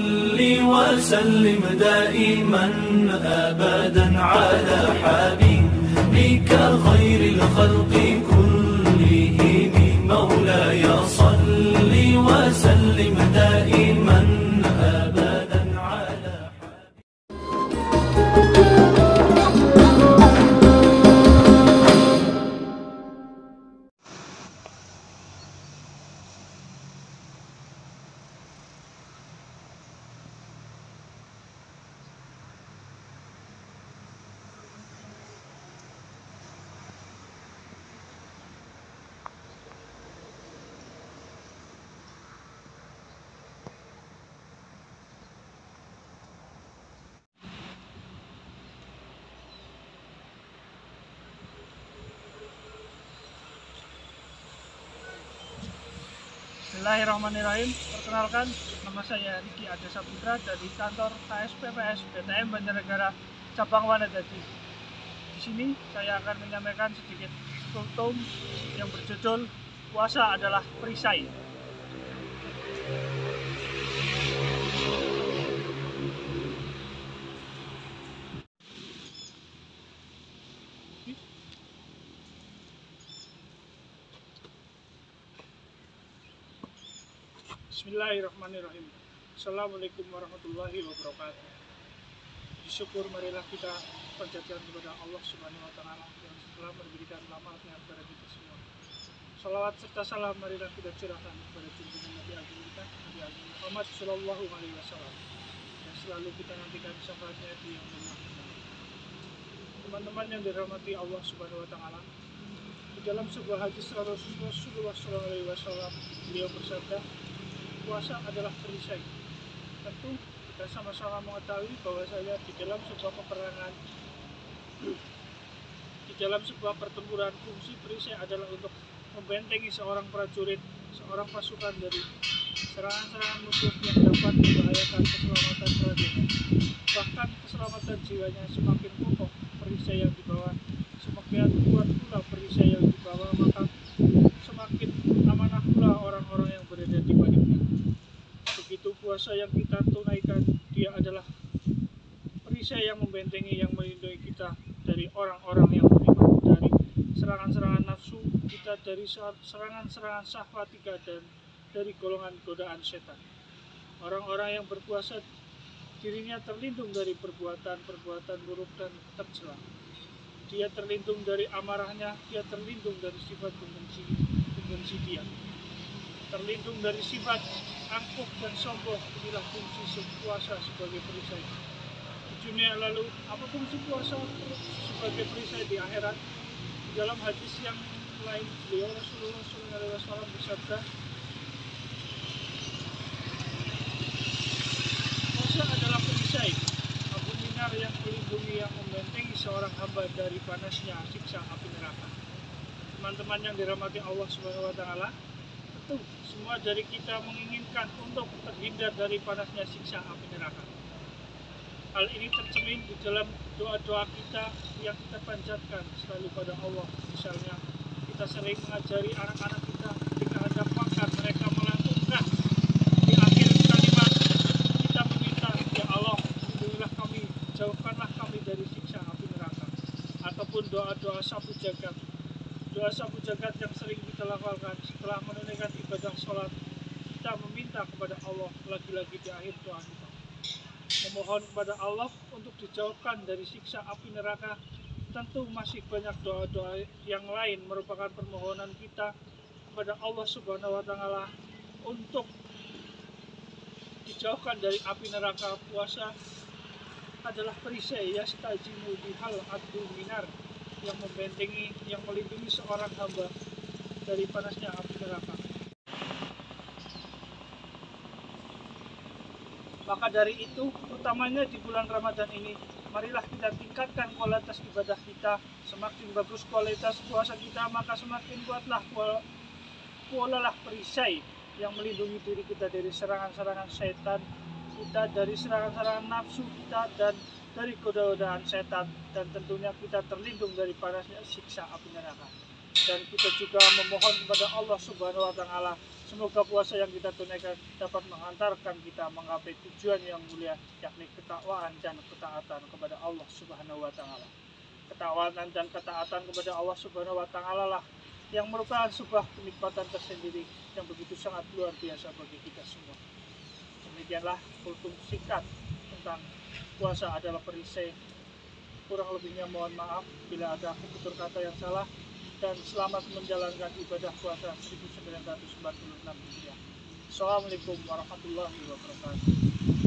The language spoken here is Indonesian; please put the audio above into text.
صل وسلم دائما أبدا على حبيبك خير الخلق كلهم مولاي صل وسلم دائما أبدا على Bismillahirrahmanirrahim. Perkenalkan, nama saya Riki Ade Saputra dari kantor KSPPS BTM Banjarnegara Cabang Wanadadi. Di sini saya akan menyampaikan sedikit kultum yang berjudul Puasa adalah Perisai. Bismillahirrahmanirrahim. Assalamualaikum warahmatullahi wabarakatuh. Bersyukur marilah kita panjatkan kepada Allah Subhanahu wa taala yang telah memberikan rahmatnya kepada kita semua. Salawat serta salam marilah kita curahkan kepada junjungan Nabi Agung kita, Nabi Agung Muhammad sallallahu alaihi wasallam. Dan selalu kita nantikan syafaatnya di yang mulia. Teman-teman yang dirahmati Allah Subhanahu wa taala, di dalam sebuah hadis Rasulullah sallallahu alaihi wasallam beliau bersabda, puasa adalah perisai. Tentu kita sama-sama mengetahui bahwasanya di dalam sebuah peperangan, di dalam sebuah pertempuran, fungsi perisai adalah untuk membentengi seorang prajurit, seorang pasukan dari serangan-serangan musuh yang dapat membahayakan keselamatan prajurit. Bahkan keselamatan jiwanya semakin kokoh perisai yang dibawa, semakin kuat pula perisai yang dibawa, maka semakin amanah pula orang-orang yang berada di baliknya. Begitu puasa yang kita tunaikan, dia adalah perisai yang membentengi, yang melindungi kita dari orang-orang yang beriman, dari serangan-serangan nafsu kita, dari serangan-serangan syahwatika, dan dari golongan godaan setan. Orang-orang yang berpuasa dirinya terlindung dari perbuatan-perbuatan buruk dan tercela. Dia terlindung dari amarahnya, dia terlindung dari sifat pembenci dia, terlindung dari sifat angkuh dan sombong. Inilah fungsi puasa sebagai perisai di dunia. Lalu apa fungsi puasa sebagai perisai di akhirat? Di dalam hadis yang lain beliau Rasulullah SAW bersabda, puasa adalah perisai, abu minar yang melindungi, yang membentengi seorang hamba dari panasnya siksa api neraka. Teman-teman yang dirahmati Allah Subhanahu wa taala, tentu semua dari kita menginginkan untuk terhindar dari panasnya siksa api neraka. Hal ini tercermin di dalam doa-doa kita yang kita panjatkan selalu pada Allah. Misalnya, kita sering mengajari anak-anak kita ketika hendak makan, mereka melantunkan di akhir kalimat, kita meminta, ya Allah, lindungilah kami, jauhkanlah kami dari siksa api neraka. Ataupun doa-doa sapu jagat. Doa sapu jagat yang sering kita lafalkan setelah menunaikan ibadah sholat, kita meminta kepada Allah lagi-lagi di akhir doa kita, memohon kepada Allah untuk dijauhkan dari siksa api neraka. Tentu masih banyak doa-doa yang lain merupakan permohonan kita kepada Allah Subhanahu wa taala untuk dijauhkan dari api neraka. Puasa adalah perisai yastajimu bihal abdu minar, yang membentengi, yang melindungi seorang hamba dari panasnya api neraka. Maka dari itu, utamanya di bulan Ramadan ini, marilah kita tingkatkan kualitas ibadah kita. Semakin bagus kualitas puasa kita, maka semakin kuatlah pulalah perisai yang melindungi diri kita dari serangan-serangan setan kita, dari serangan-serangan nafsu kita, dan dari godaan setan, dan tentunya kita terlindung dari panasnya siksa api neraka. Dan kita juga memohon kepada Allah Subhanahu wa taala, semoga puasa yang kita tunaikan dapat menghantarkan kita menggapai tujuan yang mulia, yakni ketakwaan dan ketaatan kepada Allah Subhanahu wa taala. Ketakwaan dan ketaatan kepada Allah Subhanahu wa taala lah yang merupakan sebuah kenikmatan tersendiri yang begitu sangat luar biasa bagi kita semua. Demikianlah kultum singkat tentang puasa adalah perisai. Kurang lebihnya mohon maaf bila ada aku tutur kata yang salah, dan selamat menjalankan ibadah puasa 1946 Hijriah. Assalamualaikum warahmatullahi wabarakatuh.